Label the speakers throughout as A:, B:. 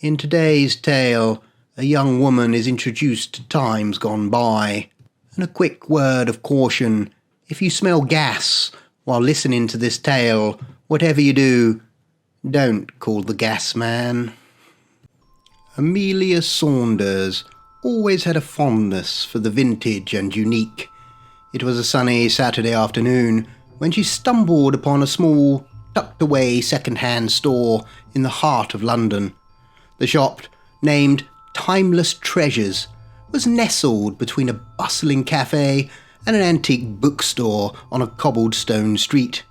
A: In today's tale, a young woman is introduced to times gone by. And a quick word of caution: if you smell gas while listening to this tale, whatever you do, don't call the gas man. Amelia Saunders always had a fondness for the vintage and unique. It was a sunny Saturday afternoon when she stumbled upon a small, tucked-away second-hand store in the heart of London. The shop, named Timeless Treasures, was nestled between a bustling cafe and an antique bookstore on a cobblestone street.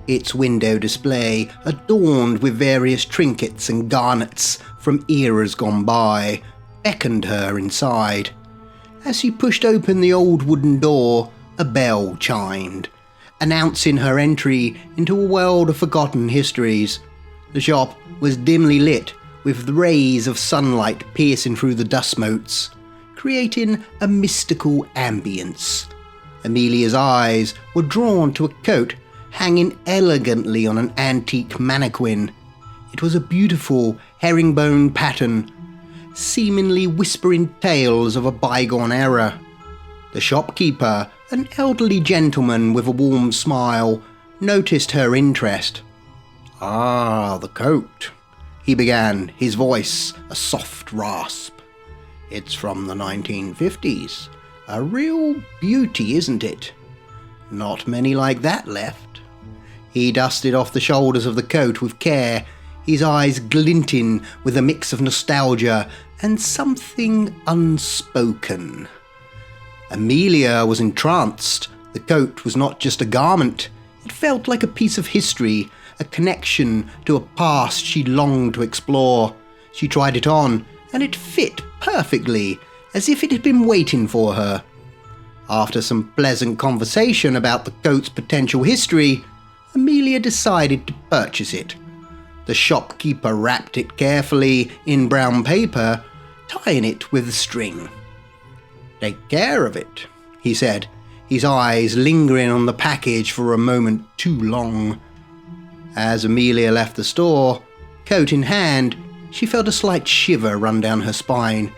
A: Its window display, adorned with various trinkets and garnets from eras gone by, beckoned her inside. As she pushed open the old wooden door, a bell chimed, announcing her entry into a world of forgotten histories. The shop was dimly lit, with the rays of sunlight piercing through the dust motes, creating a mystical ambience. Amelia's eyes were drawn to a coat hanging elegantly on an antique mannequin. It was a beautiful herringbone pattern, seemingly whispering tales of a bygone era. The shopkeeper, an elderly gentleman with a warm smile, noticed her interest. "Ah, the coat," he began, his voice a soft rasp. "It's from the 1950s. A real beauty, isn't it? Not many like that left." He dusted off the shoulders of the coat with care, his eyes glinting with a mix of nostalgia and something unspoken. Amelia was entranced. The coat was not just a garment. It felt like a piece of history, a connection to a past she longed to explore. She tried it on, and it fit perfectly, as if it had been waiting for her. After some pleasant conversation about the coat's potential history, Amelia decided to purchase it. The shopkeeper wrapped it carefully in brown paper, tying it with a string. "Take care of it," he said, his eyes lingering on the package for a moment too long. As Amelia left the store, coat in hand, she felt a slight shiver run down her spine.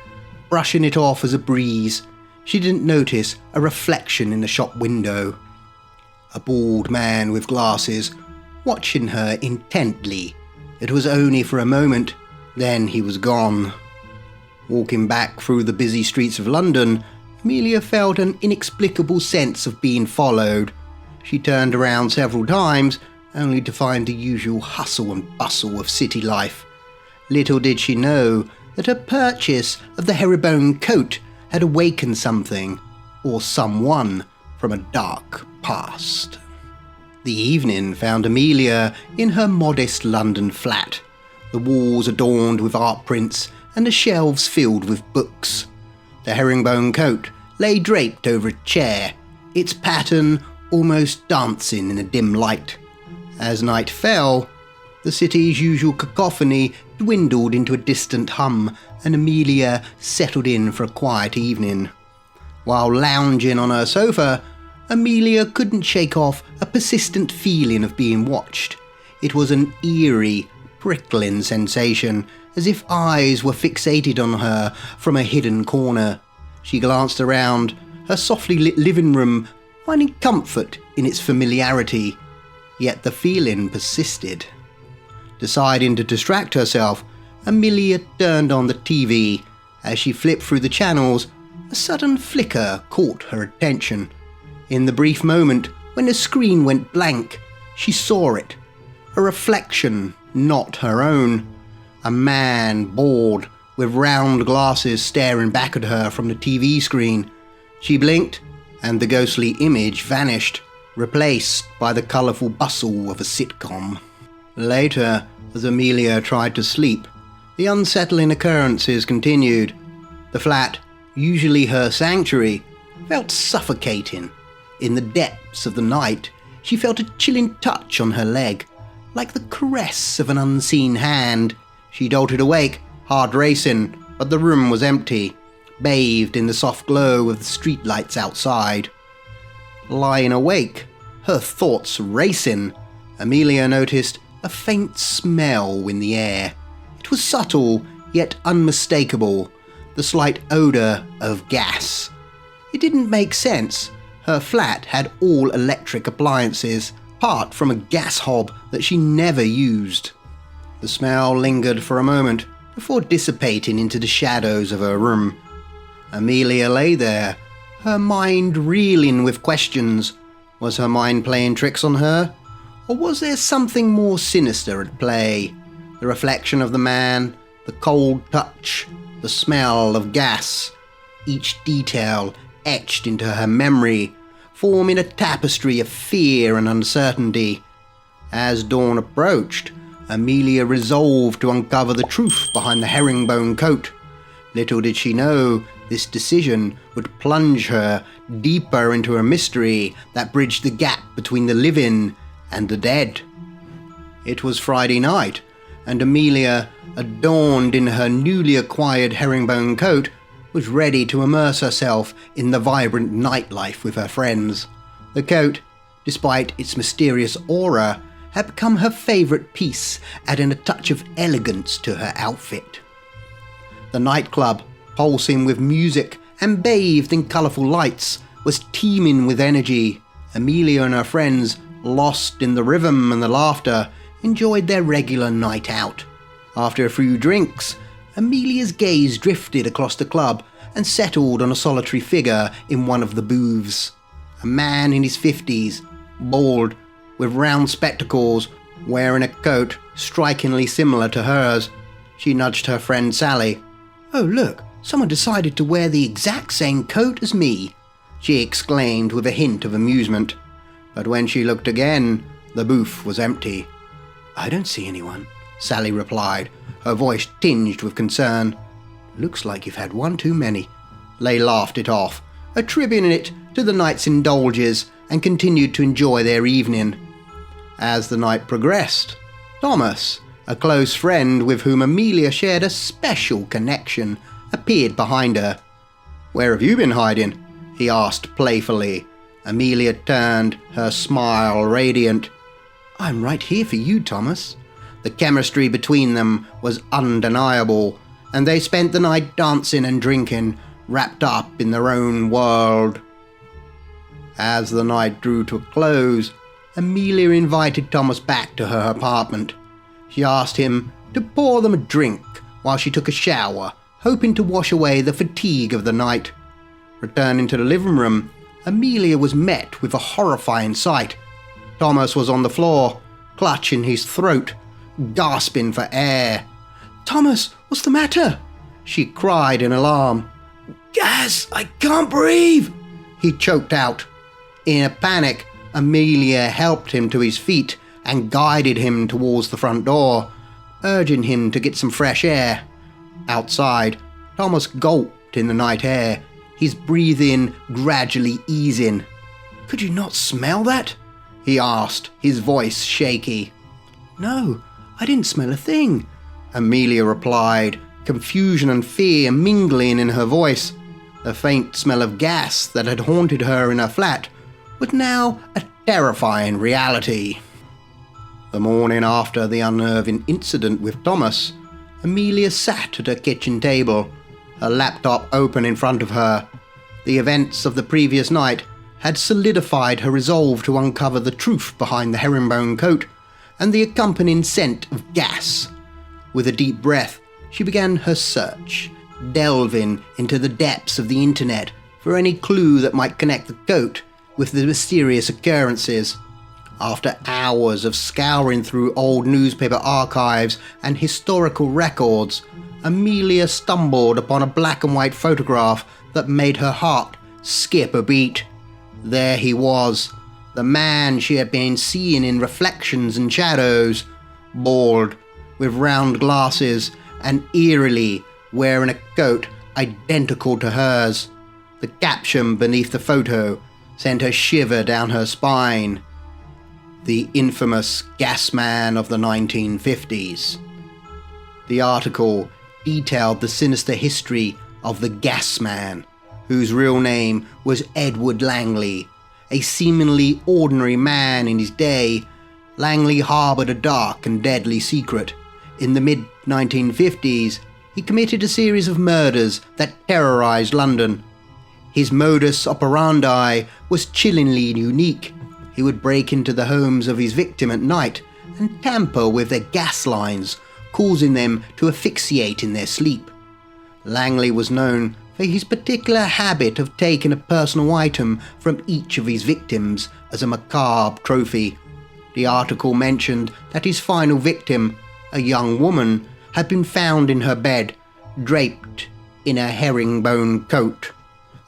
A: Brushing it off as a breeze, she didn't notice a reflection in the shop window. A bald man with glasses, watching her intently. It was only for a moment, then he was gone. Walking back through the busy streets of London, Amelia felt an inexplicable sense of being followed. She turned around several times, only to find the usual hustle and bustle of city life. Little did she know that her purchase of the herringbone coat had awakened something, or someone, from a dark past. The evening found Amelia in her modest London flat, the walls adorned with art prints and the shelves filled with books. The herringbone coat lay draped over a chair, its pattern almost dancing in the dim light. As night fell, the city's usual cacophony dwindled into a distant hum, and Amelia settled in for a quiet evening. While lounging on her sofa, Amelia couldn't shake off a persistent feeling of being watched. It was an eerie, prickling sensation, as if eyes were fixated on her from a hidden corner. She glanced around her softly lit living room, finding comfort in its familiarity, yet the feeling persisted. Deciding to distract herself, Amelia turned on the TV. As she flipped through the channels, a sudden flicker caught her attention. In the brief moment when the screen went blank, she saw it. A reflection, not her own. A man, bald, with round glasses staring back at her from the TV screen. She blinked, and the ghostly image vanished, replaced by the colourful bustle of a sitcom. Later, as Amelia tried to sleep, the unsettling occurrences continued. The flat, usually her sanctuary, felt suffocating. In the depths of the night, she felt a chilling touch on her leg, like the caress of an unseen hand. She jolted awake, heart racing, but the room was empty, bathed in the soft glow of the streetlights outside. Lying awake, her thoughts racing, Amelia noticed a faint smell in the air. It It was subtle, yet unmistakable, the slight odour of gas. It didn't make sense. Her flat had all electric appliances, apart from a gas hob that she never used. The smell lingered for a moment before dissipating into the shadows of her room. Amelia lay there, her mind reeling with questions. Was her mind playing tricks on her? Or was there something more sinister at play? The reflection of the man, the cold touch, the smell of gas, each detail etched into her memory, forming a tapestry of fear and uncertainty. As dawn approached, Amelia resolved to uncover the truth behind the herringbone coat. Little did she know this decision would plunge her deeper into a mystery that bridged the gap between the living and the dead. It was Friday night, and Amelia, adorned in her newly acquired herringbone coat, was ready to immerse herself in the vibrant nightlife with her friends. The coat, despite its mysterious aura, had become her favourite piece, adding a touch of elegance to her outfit. The nightclub, pulsing with music and bathed in colourful lights, was teeming with energy. Amelia and her friends, lost in the rhythm and the laughter, enjoyed their regular night out. After a few drinks, Amelia's gaze drifted across the club and settled on a solitary figure in one of the booths. A man in his 50s, bald, with round spectacles, wearing a coat strikingly similar to hers. She nudged her friend Sally. "Oh look, someone decided to wear the exact same coat as me," she exclaimed with a hint of amusement. But when she looked again, the booth was empty. "I don't see anyone," Sally replied, her voice tinged with concern. "Looks like you've had one too many." They laughed it off, attributing it to the night's indulges, and continued to enjoy their evening. As the night progressed, Thomas, a close friend with whom Amelia shared a special connection, appeared behind her. "Where have you been hiding?" he asked playfully. Amelia turned, her smile radiant. "I'm right here for you, Thomas." The chemistry between them was undeniable, and they spent the night dancing and drinking, wrapped up in their own world. As the night drew to a close, Amelia invited Thomas back to her apartment. She asked him to pour them a drink while she took a shower, hoping to wash away the fatigue of the night. Returning to the living room, Amelia was met with a horrifying sight. Thomas was on the floor, clutching his throat, gasping for air. "Thomas, what's the matter?" she cried in alarm. "Gas! I can't breathe!" he choked out. In a panic, Amelia helped him to his feet and guided him towards the front door, urging him to get some fresh air. Outside, Thomas gulped in the night air, his breathing gradually easing. "Could you not smell that?" he asked, his voice shaky. "No, I didn't smell a thing," Amelia replied, confusion and fear mingling in her voice. The faint smell of gas that had haunted her in her flat was now a terrifying reality. The morning after the unnerving incident with Thomas, Amelia sat at her kitchen table, her laptop open in front of her. The events of the previous night had solidified her resolve to uncover the truth behind the herringbone coat and the accompanying scent of gas. With a deep breath, she began her search, delving into the depths of the internet for any clue that might connect the coat with the mysterious occurrences. After hours of scouring through old newspaper archives and historical records, Amelia stumbled upon a black and white photograph that made her heart skip a beat. There he was, the man she had been seeing in reflections and shadows, bald, with round glasses, and eerily wearing a coat identical to hers. The caption beneath the photo sent a shiver down her spine. The infamous gas man of the 1950s. The article detailed the sinister history of the gas man, whose real name was Edward Langley. A seemingly ordinary man in his day, Langley harbored a dark and deadly secret. In the mid-1950s, he committed a series of murders that terrorized London. His modus operandi was chillingly unique. He would break into the homes of his victim at night and tamper with their gas lines, causing them to asphyxiate in their sleep. Langley was known for his particular habit of taking a personal item from each of his victims as a macabre trophy. The article mentioned that his final victim, a young woman, had been found in her bed, draped in a herringbone coat.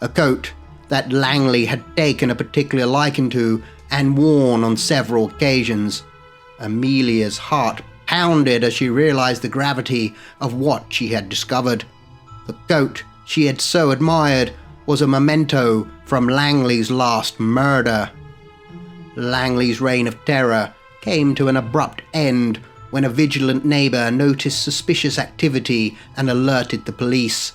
A: A coat that Langley had taken a particular liking to and worn on several occasions. Amelia's heart pounded as she realized the gravity of what she had discovered. The coat she had so admired was a memento from Langley's last murder. Langley's reign of terror came to an abrupt end when a vigilant neighbor noticed suspicious activity and alerted the police.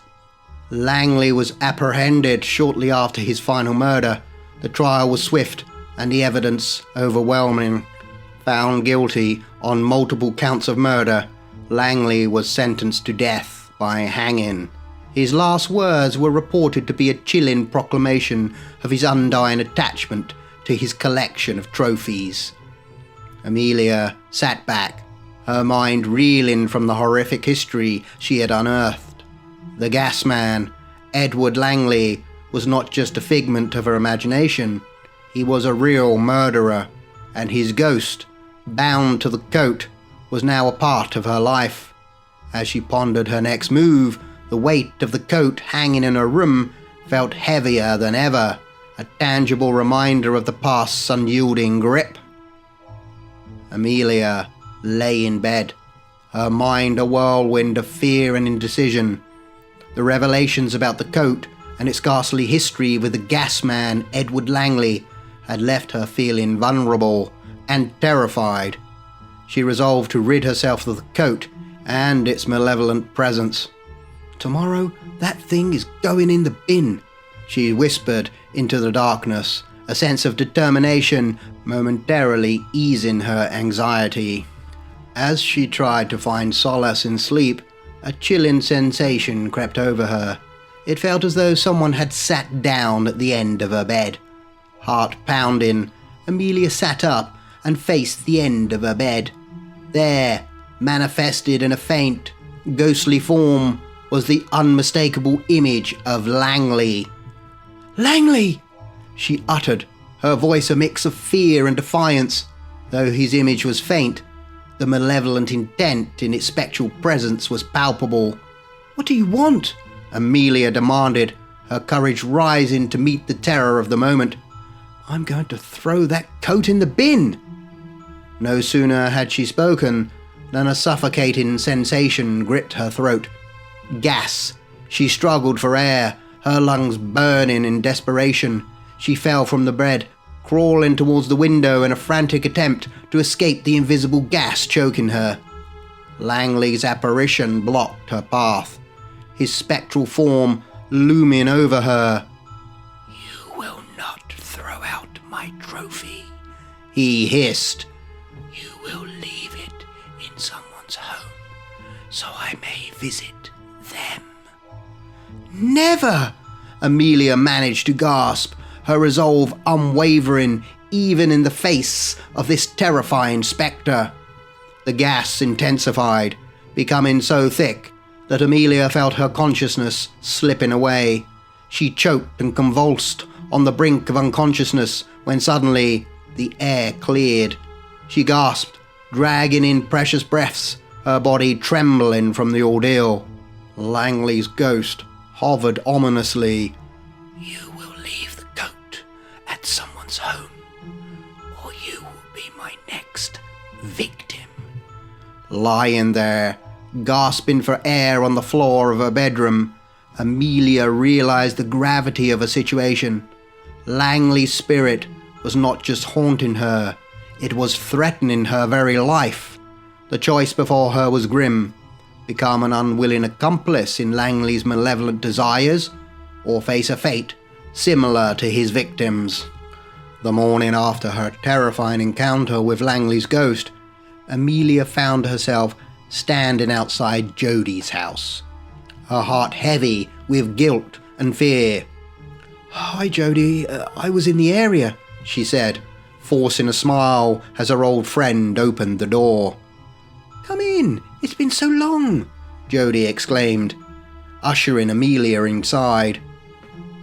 A: Langley was apprehended shortly after his final murder. The trial was swift and the evidence overwhelming. Found guilty on multiple counts of murder, Langley was sentenced to death by hanging. His last words were reported to be a chilling proclamation of his undying attachment to his collection of trophies. Amelia sat back, her mind reeling from the horrific history she had unearthed. The gas man, Edward Langley, was not just a figment of her imagination. He was a real murderer, and his ghost, bound to the coat, was now a part of her life. As she pondered her next move, the weight of the coat hanging in her room felt heavier than ever, a tangible reminder of the past's unyielding grip. Amelia lay in bed, her mind a whirlwind of fear and indecision. The revelations about the coat and its ghastly history with the gas man Edward Langley had left her feeling vulnerable and terrified. She resolved to rid herself of the coat and its malevolent presence. "Tomorrow, that thing is going in the bin," she whispered into the darkness, a sense of determination momentarily easing her anxiety. As she tried to find solace in sleep, a chilling sensation crept over her. It felt as though someone had sat down at the end of her bed. Heart pounding, Amelia sat up and faced the end of her bed. There, manifested in a faint, ghostly form, was the unmistakable image of Langley. "Langley!" she uttered, her voice a mix of fear and defiance. Though his image was faint, the malevolent intent in its spectral presence was palpable. "What do you want?" Amelia demanded, her courage rising to meet the terror of the moment. "I'm going to throw that coat in the bin." No sooner had she spoken than a suffocating sensation gripped her throat. Gas. She struggled for air, her lungs burning in desperation. She fell from the bed, crawling towards the window in a frantic attempt to escape the invisible gas choking her. Langley's apparition blocked her path, his spectral form looming over her. "You will not throw out my trophy," he hissed. "You will leave it in someone's home, so I may visit them." "Never!" Amelia managed to gasp, her resolve unwavering even in the face of this terrifying spectre. The gas intensified, becoming so thick that Amelia felt her consciousness slipping away. She choked and convulsed on the brink of unconsciousness when suddenly the air cleared. She gasped, dragging in precious breaths, her body trembling from the ordeal. Langley's ghost hovered ominously. "You will leave the coat at someone's home, or you will be my next victim." Lying there, gasping for air on the floor of her bedroom, Amelia realized the gravity of her situation. Langley's spirit was not just haunting her, it was threatening her very life. The choice before her was grim: become an unwilling accomplice in Langley's malevolent desires, or face a fate similar to his victims. The morning after her terrifying encounter with Langley's ghost, Amelia found herself standing outside Jodie's house, her heart heavy with guilt and fear. "Hi, Jodie. I was in the area," she said, forcing a smile as her old friend opened the door. "Come in. It's been so long," Jodie exclaimed, ushering Amelia inside.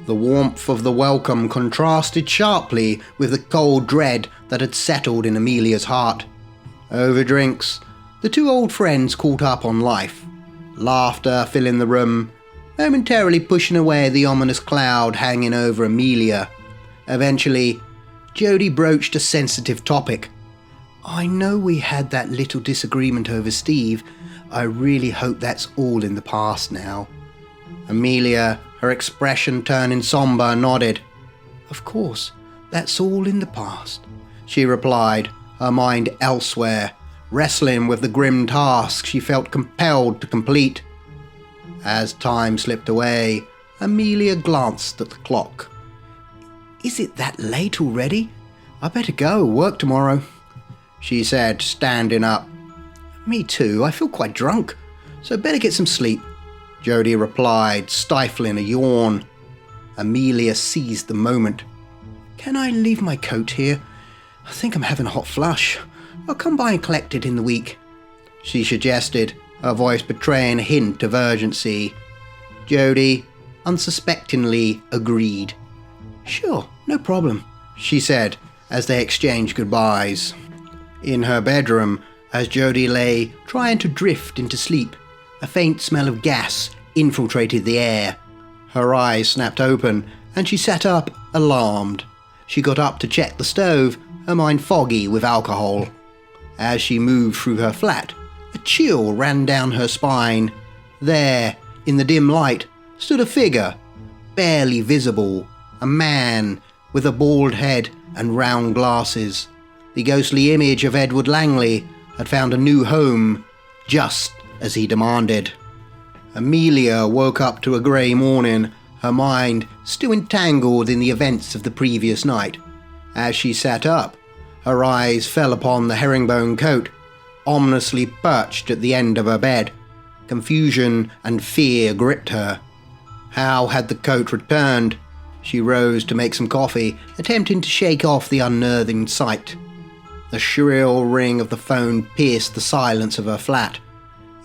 A: The warmth of the welcome contrasted sharply with the cold dread that had settled in Amelia's heart. Over drinks, the two old friends caught up on life, laughter filling the room, momentarily pushing away the ominous cloud hanging over Amelia. Eventually, Jodie broached a sensitive topic. "I know we had that little disagreement over Steve. I really hope that's all in the past now." Amelia, her expression turning somber, nodded. "Of course, that's all in the past," she replied, her mind elsewhere, wrestling with the grim task she felt compelled to complete. As time slipped away, Amelia glanced at the clock. "Is it that late already? I better go, work tomorrow," she said, standing up. "Me too, I feel quite drunk, so better get some sleep," Jodie replied, stifling a yawn. Amelia seized the moment. "Can I leave my coat here? I think I'm having a hot flush. I'll come by and collect it in the week," she suggested, her voice betraying a hint of urgency. Jodie unsuspectingly agreed. "Sure, no problem," she said as they exchanged goodbyes. In her bedroom, as Jodie lay trying to drift into sleep, a faint smell of gas infiltrated the air. Her eyes snapped open and she sat up, alarmed. She got up to check the stove, her mind foggy with alcohol. As she moved through her flat, a chill ran down her spine. There, in the dim light, stood a figure, barely visible, a man with a bald head and round glasses. The ghostly image of Edward Langley had found a new home, just as he demanded. Amelia woke up to a grey morning, her mind still entangled in the events of the previous night. As she sat up, her eyes fell upon the herringbone coat, ominously perched at the end of her bed. Confusion and fear gripped her. How had the coat returned? She rose to make some coffee, attempting to shake off the unnerving sight. The shrill ring of the phone pierced the silence of her flat.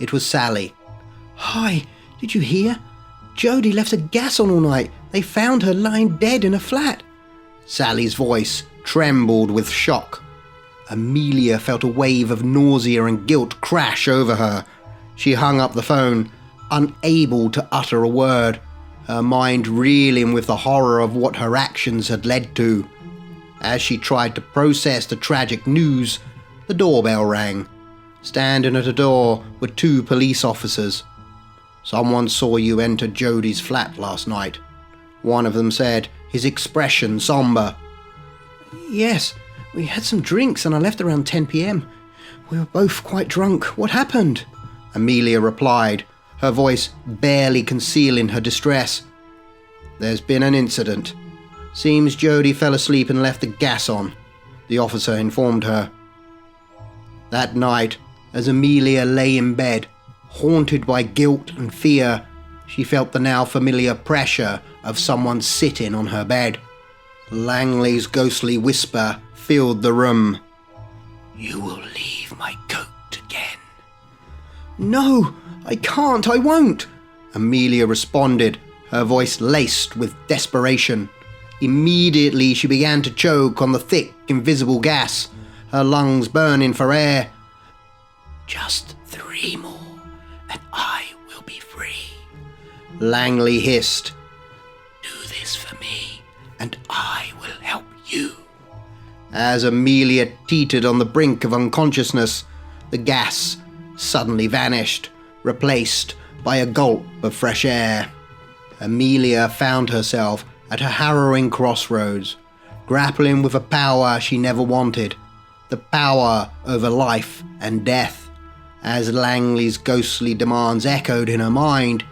A: It was Sally. "Hi, did you hear? Jodie left the gas on all night. They found her lying dead in a flat." Sally's voice trembled with shock. Amelia felt a wave of nausea and guilt crash over her. She hung up the phone, unable to utter a word, her mind reeling with the horror of what her actions had led to. As she tried to process the tragic news, the doorbell rang. Standing at a door were two police officers. "Someone saw you enter Jodie's flat last night," one of them said, his expression somber. "Yes, we had some drinks and I left around 10 p.m. We were both quite drunk. What happened?" Amelia replied, her voice barely concealing her distress. "There's been an incident. Seems Jodie fell asleep and left the gas on," the officer informed her. That night, as Amelia lay in bed, haunted by guilt and fear, she felt the now familiar pressure of someone sitting on her bed. Langley's ghostly whisper filled the room. "You will leave my coat again." "No, I can't, I won't," Amelia responded, her voice laced with desperation. Immediately she began to choke on the thick, invisible gas, her lungs burning for air. "Just 3 more, and I will be free," Langley hissed. "Do this for me, and I will help you." As Amelia teetered on the brink of unconsciousness, the gas suddenly vanished, replaced by a gulp of fresh air. Amelia found herself at a harrowing crossroads, grappling with a power she never wanted, the power over life and death. As Langley's ghostly demands echoed in her mind,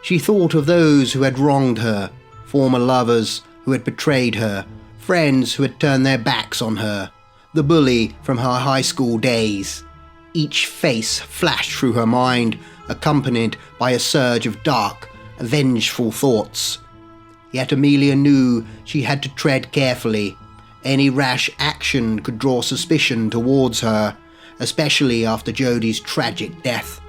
A: she thought of those who had wronged her, former lovers who had betrayed her, friends who had turned their backs on her, the bully from her high school days. each face flashed through her mind, accompanied by a surge of dark, vengeful thoughts. Yet Amelia knew she had to tread carefully. Any rash action could draw suspicion towards her, especially after Jodie's tragic death.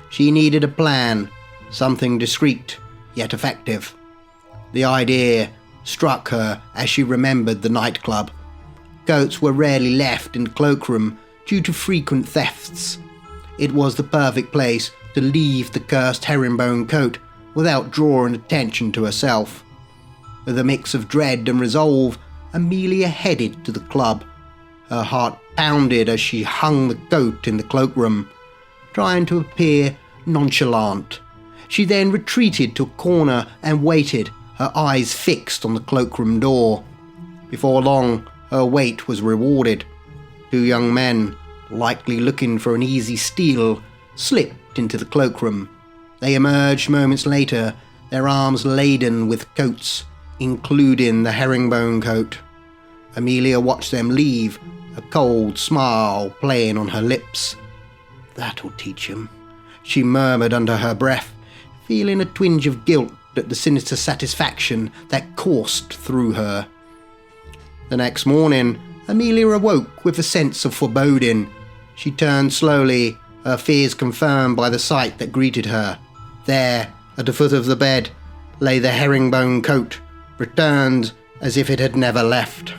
A: She needed a plan, something discreet yet effective. The idea struck her as she remembered the nightclub. Coats were rarely left in the cloakroom due to frequent thefts. It was the perfect place to leave the cursed herringbone coat without drawing attention to herself. With a mix of dread and resolve, Amelia headed to the club. Her heart pounded as she hung the coat in the cloakroom, trying to appear nonchalant. She then retreated to a corner and waited, her eyes fixed on the cloakroom door. Before long, her wait was rewarded. Two young men, likely looking for an easy steal, slipped into the cloakroom. They emerged moments later, their arms laden with coats, including the herringbone coat. Amelia watched them leave, a cold smile playing on her lips. "That'll teach 'em," she murmured under her breath, feeling a twinge of guilt at the sinister satisfaction that coursed through her. The next morning, Amelia awoke with a sense of foreboding. She turned slowly, her fears confirmed by the sight that greeted her. There, at the foot of the bed, lay the herringbone coat, returned as if it had never left.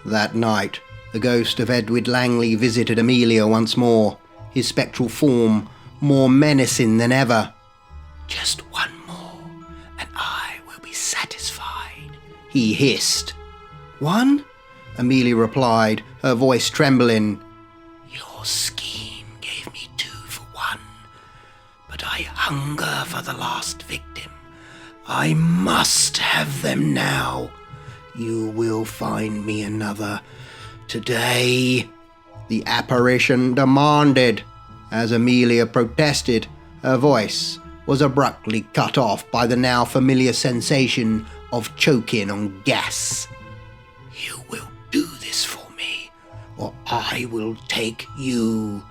A: That night, the ghost of Edward Langley visited Amelia once more, his spectral form more menacing than ever. "Just one more, and I will be satisfied," he hissed. "One?" Amelia replied, her voice trembling. "Your scheme gave me 2 for 1, but I hunger for the last victim. I must have them now. You will find me another today," the apparition demanded. As Amelia protested, her voice was abruptly cut off by the now familiar sensation of choking on gas. "You will do this for me, or I will take you,"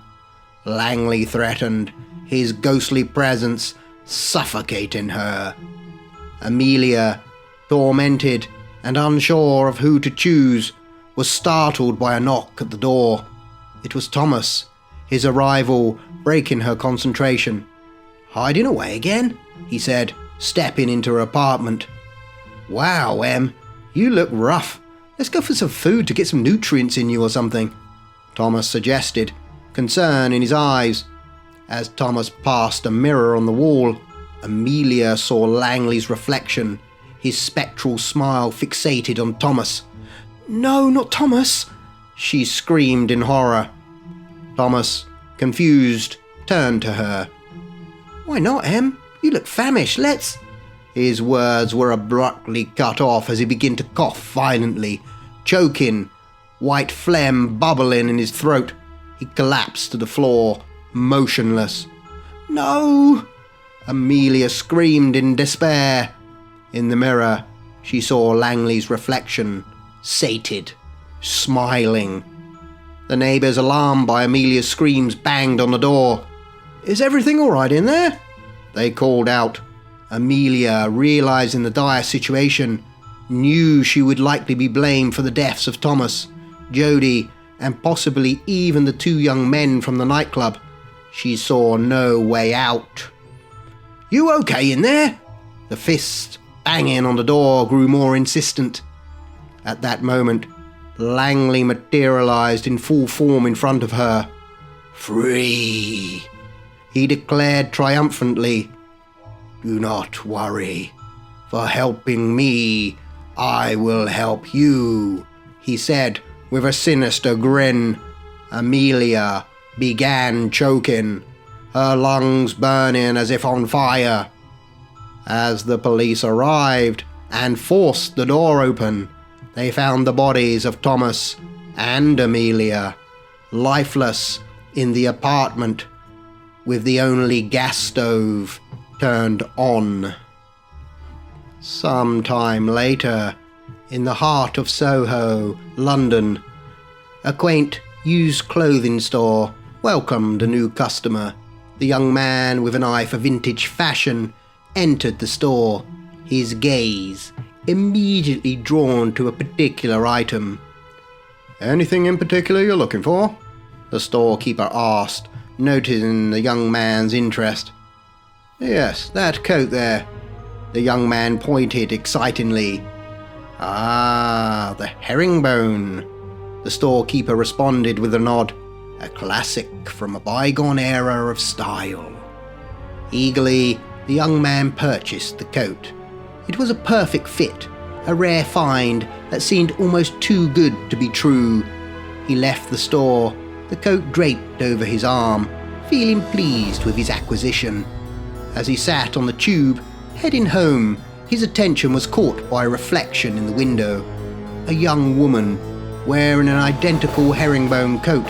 A: Langley threatened, his ghostly presence suffocating her. Amelia, tormented and unsure of who to choose, was startled by a knock at the door. It was Thomas, his arrival breaking her concentration. "Hiding away again?" he said, stepping into her apartment. "Wow, Em, you look rough. Let's go for some food to get some nutrients in you or something," Thomas suggested, concern in his eyes. As Thomas passed a mirror on the wall, Amelia saw Langley's reflection, his spectral smile fixated on Thomas. "No, not Thomas!" she screamed in horror. Thomas, confused, turned to her. "Why not, Em? You look famished, let's—" His words were abruptly cut off as he began to cough violently, choking, white phlegm bubbling in his throat. He collapsed to the floor, motionless. "No!" Amelia screamed in despair. In the mirror, she saw Langley's reflection, sated, smiling. The neighbours, alarmed by Amelia's screams, banged on the door. "Is everything all right in there?" they called out. Amelia, realising the dire situation, knew she would likely be blamed for the deaths of Thomas, Jodie, and possibly even the 2 young men from the nightclub. She saw no way out. "You okay in there?" The fist banging on the door grew more insistent. At that moment, Langley materialized in full form in front of her. "Free," he declared triumphantly. "Do not worry. For helping me, I will help you," he said with a sinister grin. Amelia began choking, her lungs burning as if on fire. As the police arrived and forced the door open, they found the bodies of Thomas and Amelia, lifeless in the apartment, with the only gas stove turned on. Sometime later, in the heart of Soho, London, a quaint used clothing store welcomed a new customer. The young man, with an eye for vintage fashion, entered the store, his gaze immediately drawn to a particular item. "Anything in particular you're looking for?" the storekeeper asked, noticing the young man's interest. "Yes, that coat there," the young man pointed excitedly. "Ah, the herringbone," the storekeeper responded with a nod. "A classic from a bygone era of style." Eagerly, the young man purchased the coat. It was a perfect fit, a rare find that seemed almost too good to be true. He left the store, the coat draped over his arm, feeling pleased with his acquisition. As he sat on the tube, heading home, his attention was caught by a reflection in the window. A young woman, wearing an identical herringbone coat,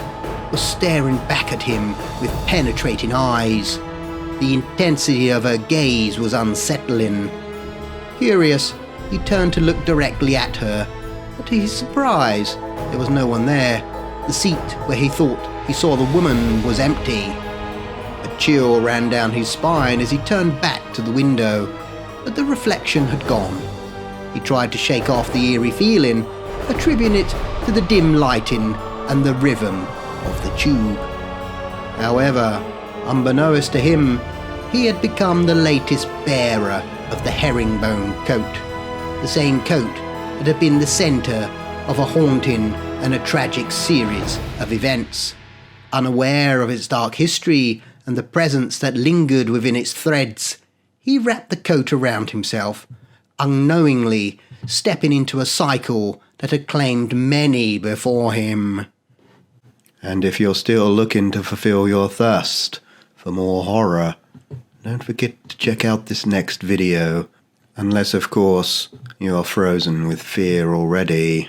A: was staring back at him with penetrating eyes. The intensity of her gaze was unsettling. Curious, he turned to look directly at her, but to his surprise, there was no one there. The seat where he thought he saw the woman was empty. A chill ran down his spine as he turned back to the window, but the reflection had gone. He tried to shake off the eerie feeling, attributing it to the dim lighting and the rhythm of the tube. However, unbeknownst to him, he had become the latest bearer of the herringbone coat, the same coat that had been the centre of a haunting and a tragic series of events. Unaware of its dark history and the presence that lingered within its threads, he wrapped the coat around himself, unknowingly stepping into a cycle that had claimed many before him. And if you're still looking to fulfill your thirst for more horror, don't forget to check out this next video, unless of course you are frozen with fear already.